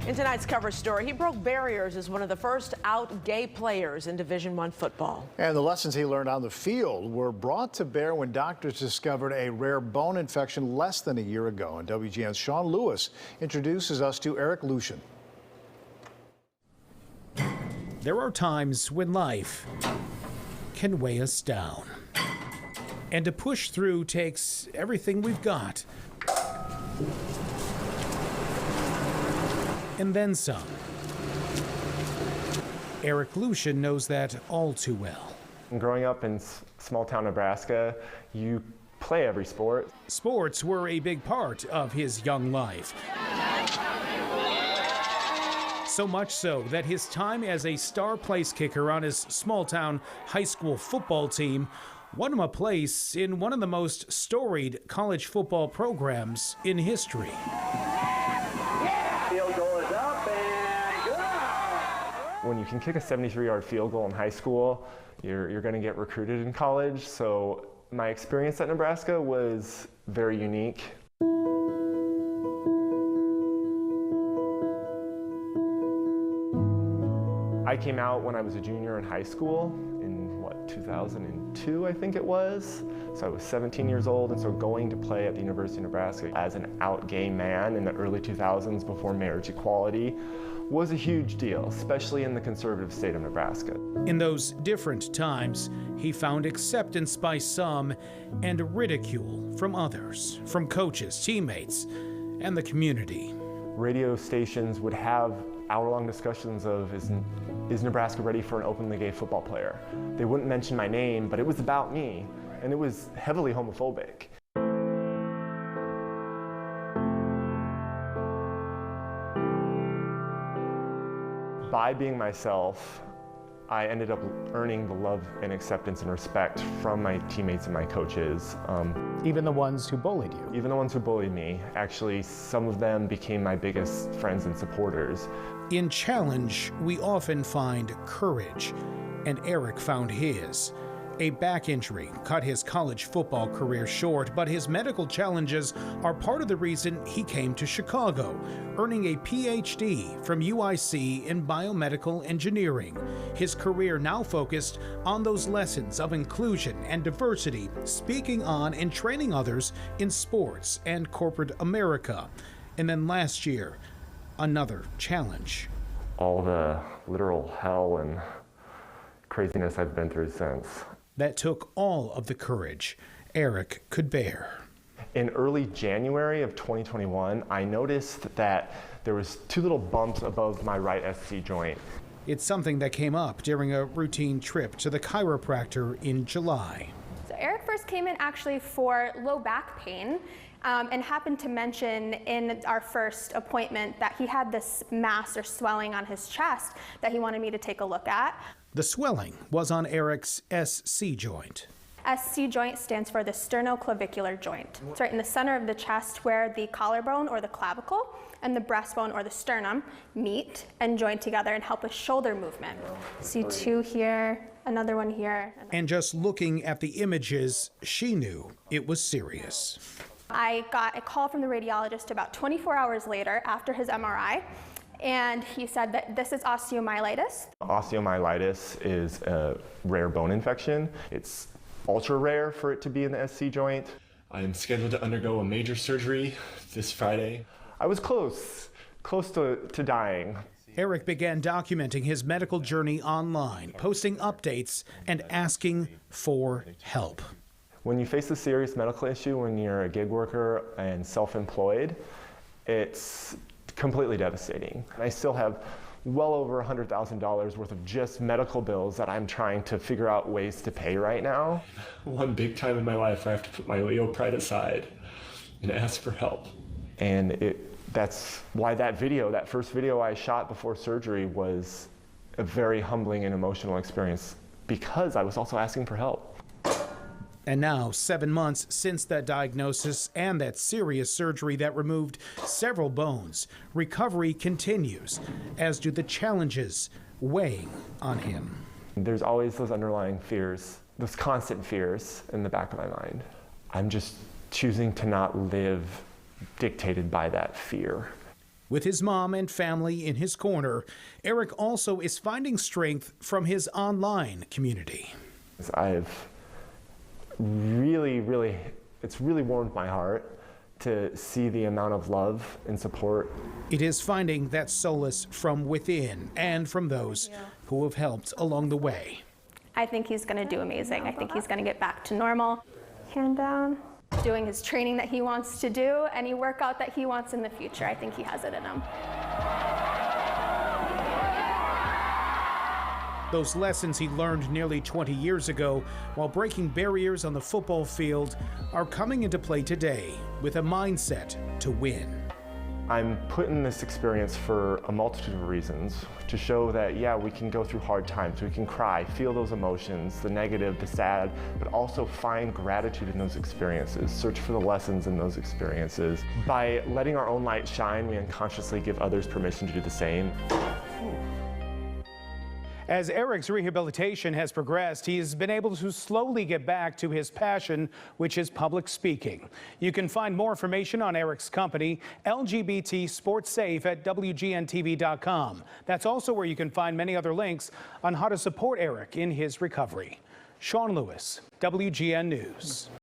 In tonight's cover story, he broke barriers as one of the first out gay players in Division I football. And the lessons he learned on the field were brought to bear when doctors discovered a rare bone infection less than a year ago. And WGN's Sean Lewis introduces us to Eric Lueshen. There are times when life can weigh us down. And to push through takes everything we've got. And then some. Eric Lueshen knows that all too well. Growing up in small town Nebraska, you play every sport. Sports were a big part of his young life. So much so that his time as a star place kicker on his small town high school football team won him a place in one of the most storied college football programs in history. Field goal is up and good. When you can kick a 73-yard field goal in high school, you're going to get recruited in college. So my experience at Nebraska was very unique. I came out when I was a junior in high school in 2002, I think it was. So I was 17 years old, and so going to play at the University of Nebraska as an out gay man in the early 2000s before marriage equality was a huge deal, especially in the conservative state of Nebraska. In those different times, he found acceptance by some and ridicule from others, from coaches, teammates, and the community. Radio stations would have hour-long discussions of, is Nebraska ready for an openly gay football player? They wouldn't mention my name, but it was about me, and it was heavily homophobic. By being myself, I ended up earning the love and acceptance and respect from my teammates and my coaches. Even the ones who bullied you? Even the ones who bullied me. Actually, some of them became my biggest friends and supporters. In challenge, we often find courage, and Eric found his. A back injury cut his college football career short, but his medical challenges are part of the reason he came to Chicago, earning a PhD from UIC in biomedical engineering. His career now focused on those lessons of inclusion and diversity, speaking on and training others in sports and corporate America. And then last year, another challenge. All the literal hell and craziness I've been through since. That took all of the courage Eric could bear. In early January of 2021, I noticed that there was two little bumps above my right SC joint. It's something that came up during a routine trip to the chiropractor in July. So Eric first came in actually for low back pain and happened to mention in our first appointment that he had this mass or swelling on his chest that he wanted me to take a look at. The swelling was on Eric's SC joint. SC joint stands for the sternoclavicular joint. It's right in the center of the chest where the collarbone or the clavicle and the breastbone or the sternum meet and join together and help with shoulder movement. See two here, another one here. And just looking at the images, she knew it was serious. I got a call from the radiologist about 24 hours later after his MRI. And he said that this is osteomyelitis. Osteomyelitis is a rare bone infection. It's ultra rare for it to be in the SC joint. I am scheduled to undergo a major surgery this Friday. I was close to dying. Eric began documenting his medical journey online, posting updates and asking for help. When you face a serious medical issue when you're a gig worker and self-employed, it's completely devastating. I still have well over $100,000 worth of just medical bills that I'm trying to figure out ways to pay right now. One big time in my life, I have to put my Leo pride aside and ask for help. And that's why that first video I shot before surgery was a very humbling and emotional experience, because I was also asking for help. And now, 7 months since that diagnosis and that serious surgery that removed several bones, recovery continues, as do the challenges weighing on him. There's always those underlying fears, those constant fears in the back of my mind. I'm just choosing to not live dictated by that fear. With his mom and family in his corner, Eric also is finding strength from his online community. I've it's really warmed my heart to see the amount of love and support. It is finding that solace from within and from those who have helped along the way. I think he's going to do amazing. I think he's going to get back to normal. Hand down. Doing his training that he wants to do, any workout that he wants in the future. I think he has it in him. Those lessons he learned nearly 20 years ago while breaking barriers on the football field are coming into play today with a mindset to win. I'm put in this experience for a multitude of reasons, to show that, yeah, we can go through hard times, we can cry, feel those emotions, the negative, the sad, but also find gratitude in those experiences, search for the lessons in those experiences. By letting our own light shine, we unconsciously give others permission to do the same. As Eric's rehabilitation has progressed, he's been able to slowly get back to his passion, which is public speaking. You can find more information on Eric's company, LGBT Sports Safe, at WGNTV.com. That's also where you can find many other links on how to support Eric in his recovery. Sean Lewis, WGN News.